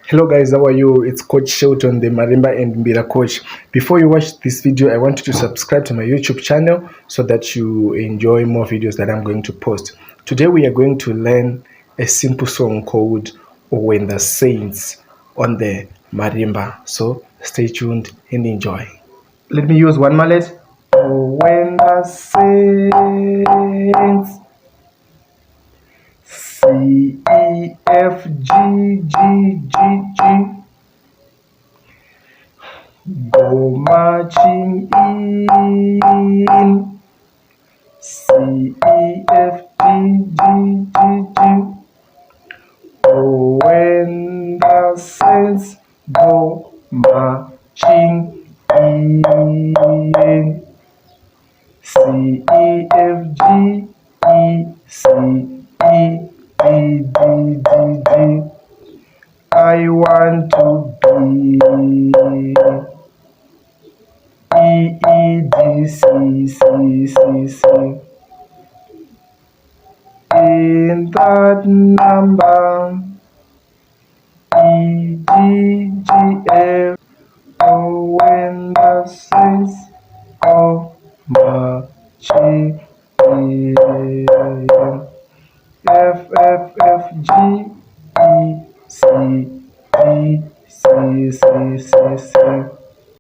Hello guys, how are you? It's Coach Shelton, the Marimba and Mbira coach. Before you watch this video, I want you to subscribe to my YouTube channel so that you enjoy more videos that I'm going to post. Today we are going to learn a simple song called When the Saints on the Marimba. So stay tuned and enjoy. Let me use one mallet. When the Saints CEFGGGG go marching in. CEFGGGG. Oh, when the saints go marching in. CEFGECEDDD. I want to be EEDCCCC in that number EGGF